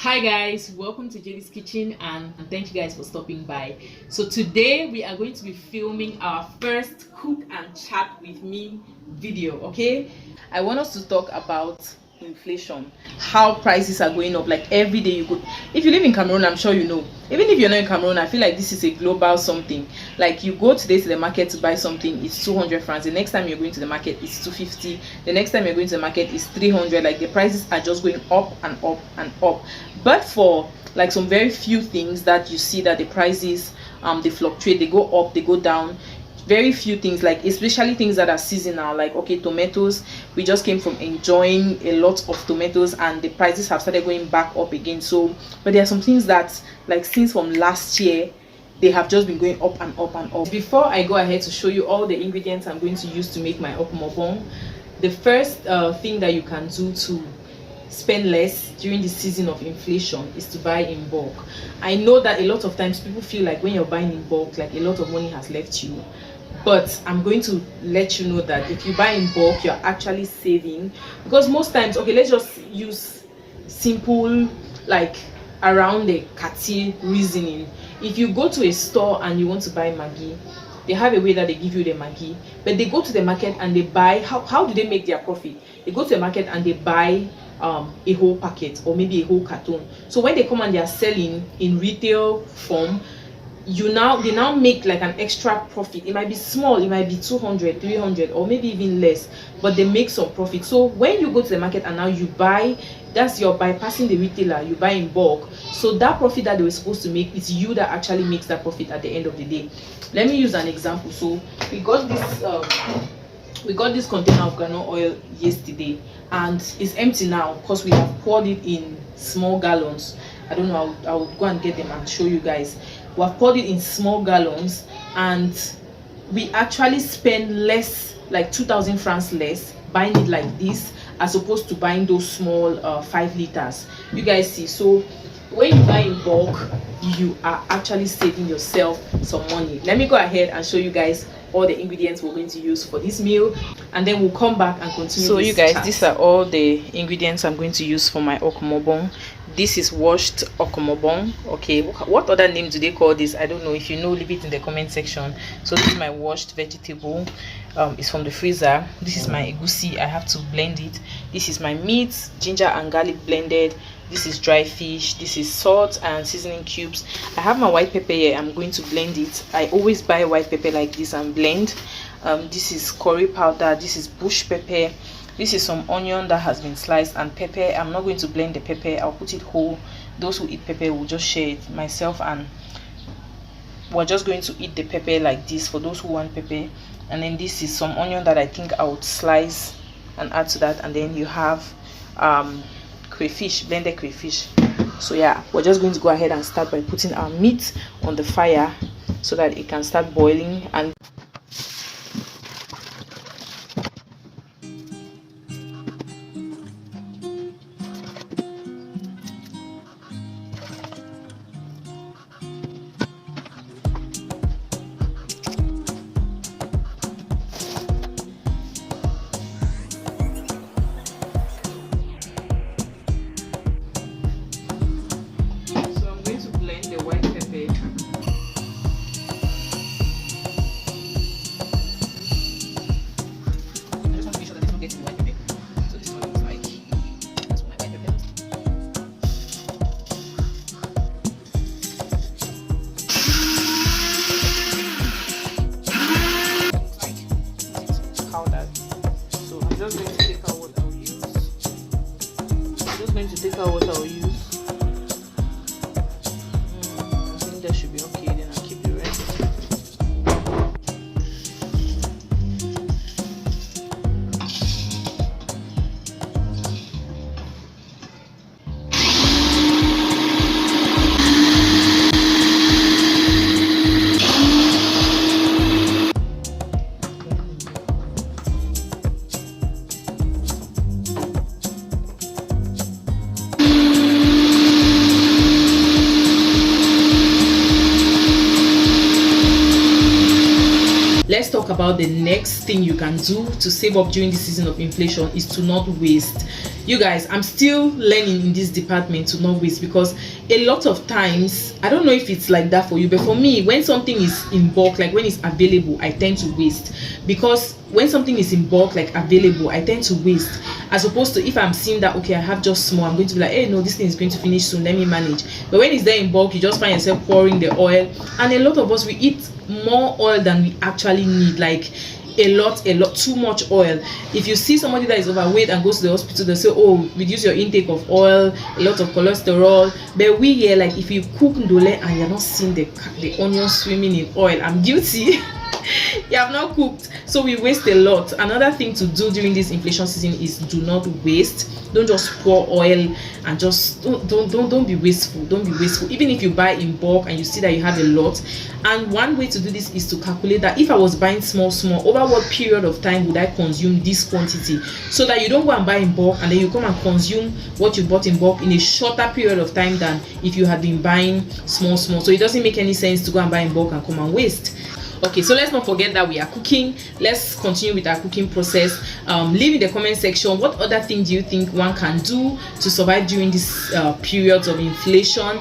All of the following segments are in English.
Hi guys, welcome to JD's Kitchen and thank you guys for stopping by. So today we are going to be filming our first cook and chat with me video. Okay, I want us to talk about inflation, how prices are going up. Like every day you go, if you live in Cameroon, I'm sure you know, even if you're not in Cameroon, I feel like this is a global something. Like you go today to the market to buy something, it's 200 francs. The next time you're going to the market, it's 250. The next time you're going to the market, it's 300. Like the prices are just going up and up and up. But for like some very few things that you see that the prices they fluctuate, they go up, they go down. Very few things, like especially things that are seasonal, like okay, tomatoes, we just came from enjoying a lot of tomatoes and the prices have started going back up again. So but there are some things that, like since from last year, they have just been going up and up and up. Before I go ahead to show you all the ingredients I'm going to use to make my Okongobong, the first thing that you can do to spend less during the season of inflation is to buy in bulk. I know that a lot of times people feel like when you're buying in bulk, like a lot of money has left you, but I'm going to let you know that if you buy in bulk, you're actually saving. Because most times, okay, let's just use simple, like around the Kati reasoning. If you go to a store and you want to buy Maggi, they have a way that they give you the Maggi, but they go to the market and they buy, how do they make their profit? They go to the market and they buy a whole packet or maybe a whole carton. So when they come and they are selling in retail form, they now make like an extra profit. It might be small, it might be 200, 300, or maybe even less, but they make some profit. So when you go to the market and now you buy, that's your bypassing the retailer, you buy in bulk. So that profit that they were supposed to make, it's you that actually makes that profit at the end of the day. Let me use an example. So we got this container of granola oil yesterday and it's empty now because we have poured it in small gallons. I don't know, I will go and get them and show you guys. We have poured it in small gallons and we actually spend less, like 2,000 francs less buying it like this as opposed to buying those small 5 liters. You guys see, so when you buy in bulk, you are actually saving yourself some money. Let me go ahead and show you guys all the ingredients we're going to use for this meal, and then we'll come back and continue. So you guys, these are all the ingredients I'm going to use for my Okongobong. This is washed Okongobong. Okay, what other name do they call this? I don't know. If you know, leave it in the comment section. So this is my washed vegetable. It's from the freezer. This is my egusi. I have to blend it. This is my meat, ginger and garlic blended. This is dry fish. This is salt and seasoning cubes. I have my white pepper here. I'm going to blend it. I always buy white pepper like this and blend. This is curry powder. This is bush pepper. This is some onion that has been sliced and pepper. I'm not going to blend the pepper. I'll put it whole. Those who eat pepper will just share it. Myself and we're just going to eat the pepper like this for those who want pepper. And then this is some onion that I think I would slice and add to that. And then you have crayfish, blended crayfish. So yeah, we're just going to go ahead and start by putting our meat on the fire so that it can start boiling. And take out what I'll use. I think that should be okay. Then I'll keep it ready. Let's talk about the next thing you can do to save up during the season of inflation is to not waste. You guys, I'm still learning in this department to not waste, because a lot of times, I don't know if it's like that for you, but for me, when something is in bulk, like when it's available, I tend to waste. Because when something is in bulk, like available, I tend to waste, as opposed to if I'm seeing that okay, I have just small, I'm going to be like, hey, no, this thing is going to finish soon, let me manage. But when it's there in bulk, you just find yourself pouring the oil, and a lot of us, we eat more oil than we actually need, like a lot, too much oil. If you see somebody that is overweight and goes to the hospital, they say, oh, reduce your intake of oil, a lot of cholesterol. But we here, like, if you cook ndole and you're not seeing the onion swimming in oil, I'm guilty. You have not cooked, so we waste a lot. Another thing to do during this inflation season is do not waste. Don't just pour oil and just don't be wasteful. Don't be wasteful. Even if you buy in bulk and you see that you have a lot, and one way to do this is to calculate that if I was buying small, over what period of time would I consume this quantity, so that you don't go and buy in bulk and then you come and consume what you bought in bulk in a shorter period of time than if you had been buying small. So it doesn't make any sense to go and buy in bulk and come and waste. Okay, so let's not forget that we are cooking. Let's continue with our cooking process. Leave in the comment section what other things do you think one can do to survive during this periods of inflation.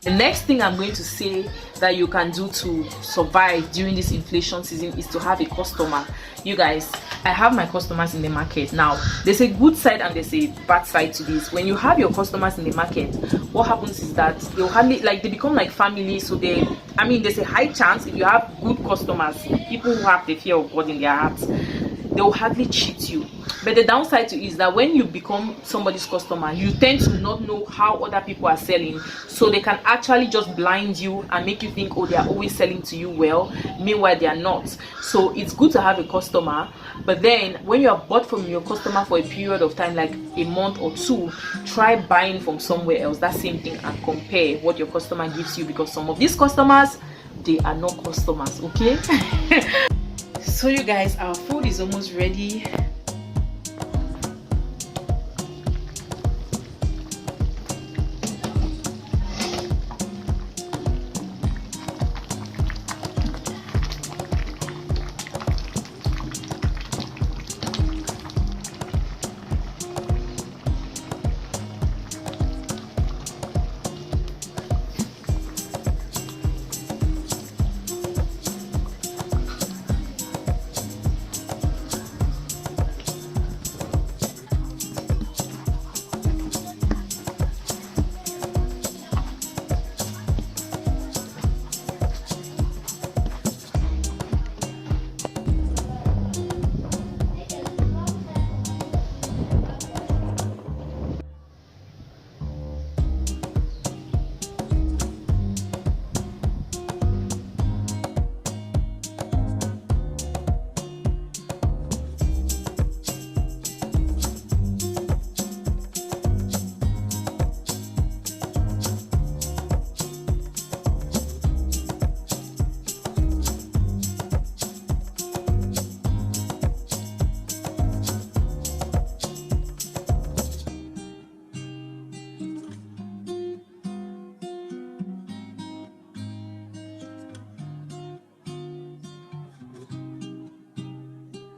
The next thing I'm going to say that you can do to survive during this inflation season is to have a customer. You guys, I have my customers in the market. Now, there's a good side and there's a bad side to this. When you have your customers in the market, what happens is that they'll hardly, like, they become like family. So there's a high chance, if you have good customers, people who have the fear of God in their hearts, they will hardly cheat you. But the downside to it is that when you become somebody's customer, you tend to not know how other people are selling, so they can actually just blind you and make you think, oh, they are always selling to you well, meanwhile they are not. So it's good to have a customer, but then when you are bought from your customer for a period of time, like a month or two, try buying from somewhere else, that same thing, and compare what your customer gives you, because some of these customers, they are not customers. Okay. So you guys, our food is almost ready.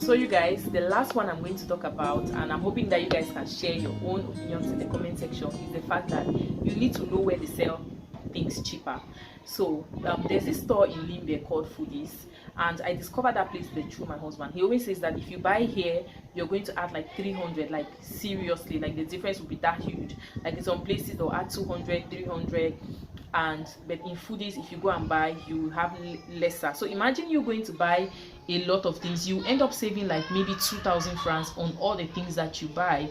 So you guys, the last one I'm going to talk about, and I'm hoping that you guys can share your own opinions in the comment section, is the fact that you need to know where they sell things cheaper. So there's this store in Limbe called Foodies, and I discovered that place through my husband. He always says that if you buy here, you're going to add like 300, like seriously, like the difference will be that huge. Like in some places they'll add 200, 300, but in Foodies, if you go and buy, you have lesser. So imagine you're going to buy a lot of things, you end up saving like maybe 2,000 francs on all the things that you buy.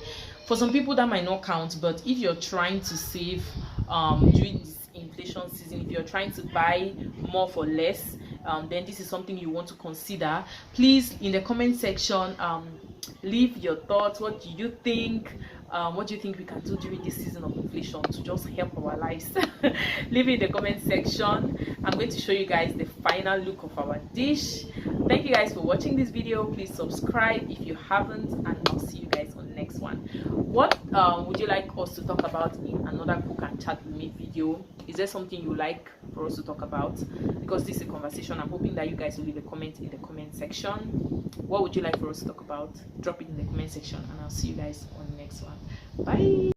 For some people that might not count, but if you're trying to save during this inflation season, if you're trying to buy more for less, then this is something you want to consider. Please, in the comment section, leave your thoughts. What do you think? what do you think we can do during this season of inflation to just help our lives? Leave it in the comment section. I'm going to show you guys the final look of our dish. Thank you guys for watching this video. Please subscribe if you haven't, and I'll see you guys on the next one. What would you like us to talk about in another cook and chat with me video? Is there something you like for us to talk about? Because this is a conversation. I'm hoping that you guys will leave a comment in the comment section. What would you like for us to talk about? Drop it in the comment section, and I'll see you guys on the next one. Bye.